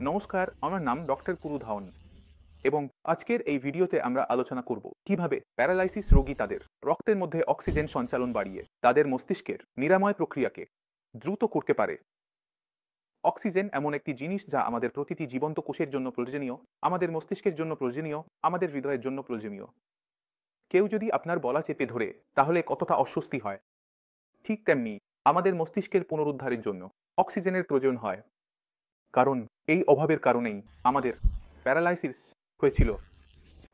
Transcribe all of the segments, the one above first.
নমস্কার, আমার নাম ডক্টর পুরু ধাওয়ান এবং আজকের এই ভিডিওতে আমরা আলোচনা করব কিভাবে প্যারালাইসিস রোগী তাদের রক্তের মধ্যে অক্সিজেন সঞ্চালন বাড়িয়ে তাদের মস্তিষ্কের নিরাময় প্রক্রিয়াকে দ্রুত করতে পারে। অক্সিজেন এমন একটি জিনিস যা আমাদের প্রতিটি জীবন্ত কোষের জন্য প্রয়োজনীয়, আমাদের মস্তিষ্কের জন্য প্রয়োজনীয়, আমাদের হৃদয়ের জন্য প্রয়োজনীয়। কেউ যদি আপনার গলা চেপে ধরে তাহলে কতটা অস্বস্তি হয়, ঠিক তেমনি আমাদের মস্তিষ্কের পুনরুদ্ধারের জন্য অক্সিজেনের প্রয়োজন হয়। কারণ এই অভাবের কারণেই আমাদের প্যারালাইসিস হয়েছিল।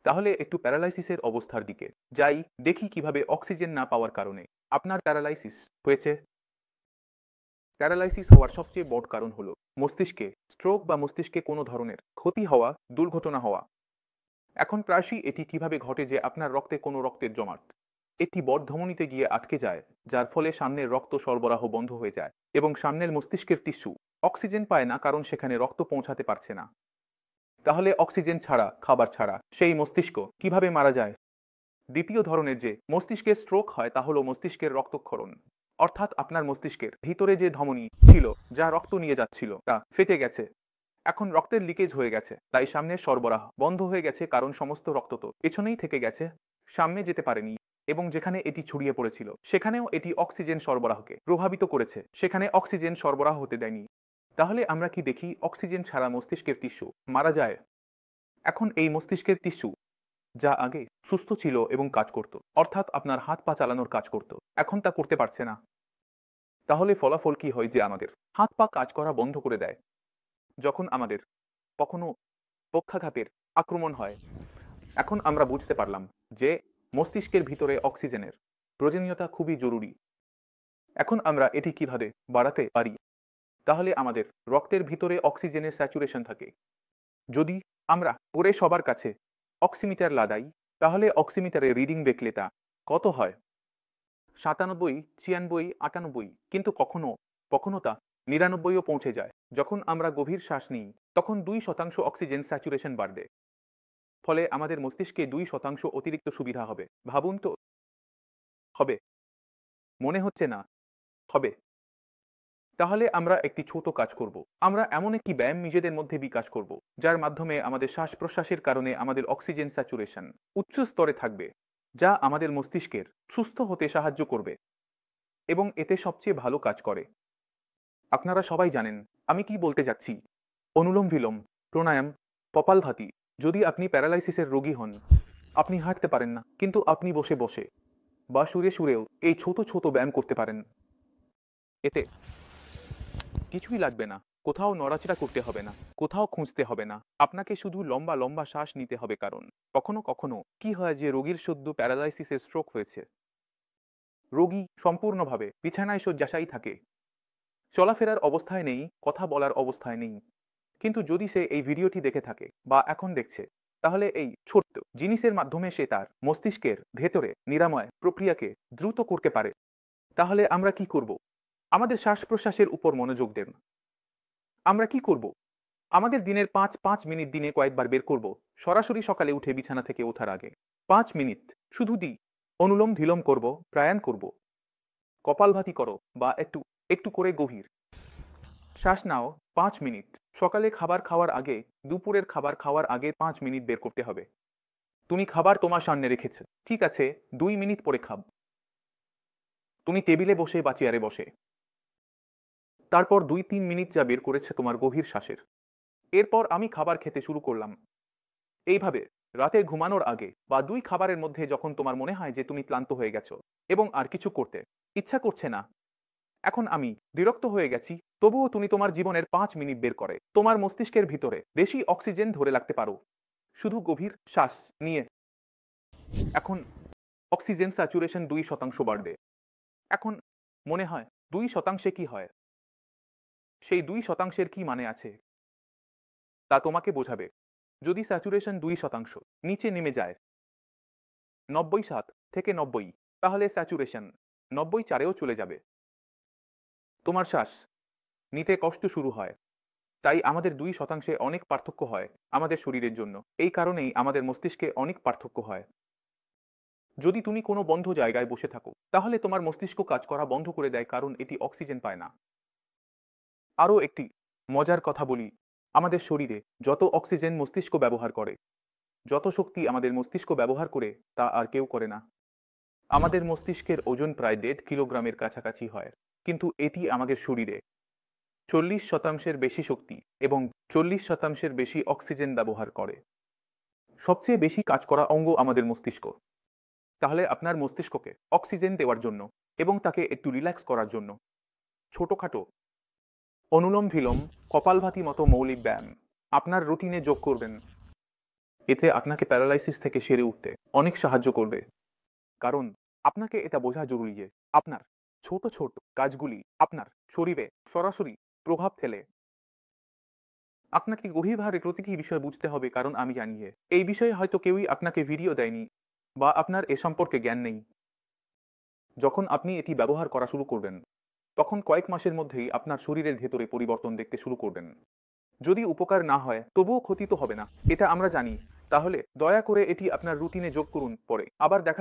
তাহলে একটু প্যারালাইসিসের অবস্থার দিকে যাই, দেখি কিভাবে অক্সিজেন না পাওয়ার কারণে আপনার প্যারালাইসিস হয়েছে। প্যারালাইসিস হওয়ার সবচেয়ে বড় কারণ হলো মস্তিষ্কে স্ট্রোক বা মস্তিষ্কে কোনো ধরনের ক্ষতি হওয়া, দুর্ঘটনা হওয়া। এখন প্রায়শই এটি কিভাবে ঘটে যে আপনার রক্তে কোনো রক্তের জমাট একটি বড় ধমনীতে গিয়ে আটকে যায়, যার ফলে সামনের রক্ত সরবরাহ বন্ধ হয়ে যায় এবং সামনের মস্তিষ্কের টিস্যু অক্সিজেন পায় না, কারণ সেখানে রক্ত পৌঁছাতে পারছে না। তাহলে অক্সিজেন ছাড়া, খাবার ছাড়া সেই মস্তিষ্ক কিভাবে মারা যায়? দ্বিতীয় ধরনের যে মস্তিষ্কের স্ট্রোক হয় তা হলো মস্তিষ্কের রক্তক্ষরণ। অর্থাৎ আপনার মস্তিষ্কের ভিতরে যে ধমনী ছিল যা রক্ত নিয়ে যাচ্ছিল তা ফেটে গেছে। এখন রক্তের লিকেজ হয়ে গেছে, তাই সামনের সরবরাহ বন্ধ হয়ে গেছে, কারণ সমস্ত রক্ত তো পেছনেই থেকে গেছে, সামনে যেতে পারেনি। এবং যেখানে এটি ছড়িয়ে পড়েছিল সেখানেও এটি অক্সিজেন সরবরাহকে প্রভাবিত করেছে, সেখানে অক্সিজেন সরবরাহ হতে দেয়নি। তাহলে আমরা কি দেখি? অক্সিজেন ছাড়া মস্তিষ্কের টিস্যু মারা যায়। এখন এই মস্তিষ্কের টিস্যু যা আগে সুস্থ ছিল এবং কাজ করত, অর্থাৎ আপনার হাত পা চালানোর কাজ করত, এখন তা করতে পারছে না। তাহলে ফলাফল কি হয়? যে আমাদের হাত পা কাজ করা বন্ধ করে দেয়। যখন আমাদের কখনো পক্ষাঘাতের আক্রমণ হয়, এখন আমরা বুঝতে পারলাম যে মস্তিষ্কের ভিতরে অক্সিজেনের প্রয়োজনীয়তা খুবই জরুরি। এখন আমরা এটি কিভাবে বাড়াতে পারি? তাহলে আমাদের রক্তের ভিতরে অক্সিজেনের স্যাচুরেশন থাকে। যদি আমরা পরে সবার কাছে অক্সিমিটার লাগাই, তাহলে অক্সিমিটারে রিডিং দেখলে তা কত হয়? 97, 96, 98, কিন্তু কখনো কখনো তা 99ও পৌঁছে যায়। যখন আমরা গভীর শ্বাস নিই তখন 2% অক্সিজেন স্যাচুরেশন বাড়বে। ফলে আমাদের মস্তিষ্কে 2% অতিরিক্ত সুবিধা হবে। ভাবুন তো, হবে? মনে হচ্ছে না হবে? তাহলে আমরা একটি ছোট কাজ করব। আমরা এমন একটি ব্যায়াম নিজেদের মধ্যে বিকাশ করব, যার মাধ্যমে আমাদের শ্বাস প্রশ্বাসের কারণে আমাদের অক্সিজেন স্যাচুরেশন উচ্চ স্তরে থাকবে, যা আমাদের মস্তিষ্কের সুস্থ হতে সাহায্য করবে এবং এতে সবচেয়ে ভালো কাজ করে। আপনারা সবাই জানেন আমি কি বলতে যাচ্ছি। অনুলোম বিলোম, প্রাণায়াম, কপালভাতি। যদি আপনি প্যারালাইসিসের রোগী হন, আপনি হাঁটতে পারেন না, কিন্তু আপনি বসে বসে বা শুয়ে শুয়েও এই ছোট ছোট ব্যায়াম করতে পারেন। এতে কিছুই লাগবে না, কোথাও নড়াচড়া করতে হবে না, কোথাও খুঁজতে হবে না। আপনাকে শুধু লম্বা লম্বা শ্বাস নিতে হবে, কারণ কখনো কখনো কি হয় যে রোগীর সদ্য প্যারালাইসিসের স্ট্রোক হয়েছে, রোগী সম্পূর্ণভাবে বিছানায় শয্যাশায়ী থাকে, চলাফেরার অবস্থায় নেই, কথা বলার অবস্থায় নেই। কিন্তু যদি সে এই ভিডিওটি দেখে থাকে বা এখন দেখছে, তাহলে এই ছোট্ট জিনিসের মাধ্যমে সে তার মস্তিষ্কের ভেতরে নিরাময় প্রক্রিয়াকে দ্রুত করতে পারে। তাহলে আমরা কি করব? আমাদের শ্বাস প্রশ্বাসের উপর মনোযোগ দেন। আমরা কি করব? আমাদের দিনের 5 মিনিট দিনে কয়েকবার বের করব। সরাসরি সকালে উঠে বিছানা থেকে ওঠার আগে 5 মিনিট শুধু অনুলোম ধিলোম করব, প্রাণায়াম করব, কপালভাতি করো বা একটু একটু করে গভীর শ্বাস নাও। 5 মিনিট সকালে খাবার খাওয়ার আগে, দুপুরের খাবার খাওয়ার আগে 5 মিনিট বের করতে হবে। তুমি খাবার তোমার সামনে রেখেছ, ঠিক আছে, 2 মিনিট পরে খাব। তুমি টেবিলে বসে বা চেয়ারে বসে, তারপর 2-3 মিনিট যা বের করেছে তোমার গভীর শ্বাসের। এরপর আমি খাবার খেতে শুরু করলাম। এইভাবে রাতে ঘুমানোর আগে বা 2 খাবারের মধ্যে যখন তোমার মনে হয় যে তুমি ক্লান্ত হয়ে গেছো এবং আর কিছু করতে ইচ্ছা করছে না, এখন আমি বিরক্ত হয়ে গেছি, তবুও তুমি তোমার জীবনের 5 মিনিট বের করে তোমার মস্তিষ্কের ভিতরে বেশি অক্সিজেন ধরে রাখতে পারো, শুধু গভীর শ্বাস নিয়ে। এখন অক্সিজেন স্যাচুরেশন 2% বাড়বে। এখন মনে হয় 2%-এ কি হয়? সেই 2%-এর কি মানে আছে তা তোমাকে বোঝাবে। যদি স্যাচুরেশন 2% নিচে নেমে যায়, 97 থেকে 90, তাহলে স্যাচুরেশন 94-এও চলে যাবে। তোমার শ্বাস নিতে কষ্ট শুরু হয়। তাই আমাদের 2%-এ অনেক পার্থক্য হয় আমাদের শরীরের জন্য। এই কারণেই আমাদের মস্তিষ্কে অনেক পার্থক্য হয়। যদি তুমি কোনো বন্ধ জায়গায় বসে থাকো, তাহলে তোমার মস্তিষ্ক কাজ করা বন্ধ করে দেয়, কারণ এটি অক্সিজেন পায় না। আরও একটি মজার কথা বলি, আমাদের শরীরে যত অক্সিজেন মস্তিষ্ক ব্যবহার করে, যত শক্তি আমাদের মস্তিষ্ক ব্যবহার করে তা আর কেউ করে না। আমাদের মস্তিষ্কের ওজন প্রায় 1.5 কিলোগ্রামের কাছাকাছি হয়, কিন্তু এটি আমাদের শরীরে 40% বেশি শক্তি এবং 40% বেশি অক্সিজেন ব্যবহার করে। সবচেয়ে বেশি কাজ করা অঙ্গ আমাদের মস্তিষ্ক। তাহলে আপনার মস্তিষ্ককে অক্সিজেন দেওয়ার জন্য এবং তাকে একটু রিল্যাক্স করার জন্য ছোটখাটো অনুলোম বিলোম, কপালভাতি মতো মৌলিক ব্যায়াম আপনার রুটিনে যোগ করবেন। এতে আপনাকে প্যারালাইসিস থেকে সেরে উঠতে অনেক সাহায্য করবে। কারণ আপনাকে এটা বোঝা জরুরি যে আপনার ছোট ছোট কাজগুলি আপনার শরীরে সরাসরি প্রভাব ফেলে। আপনাকে গভীরভাবে প্রতিটি বিষয় বুঝতে হবে, কারণ আমি জানি যে এই বিষয়ে হয়তো কেউই আপনাকে ভিডিও দেয়নি বা আপনার এ সম্পর্কে জ্ঞান নেই। যখন আপনি এটি ব্যবহার করা শুরু করবেন, তখন কয়েক মাসের মধ্যেই আপনার শরীরের ভেতরে পরিবর্তন দেখতে শুরু করবেন। যদি উপকার না হয় তবুও ক্ষতি তো হবে না, এটা আমরা জানি। তাহলে দয়া করে এটি আপনার রুটিনে যোগ করুন। পরে আবার দেখা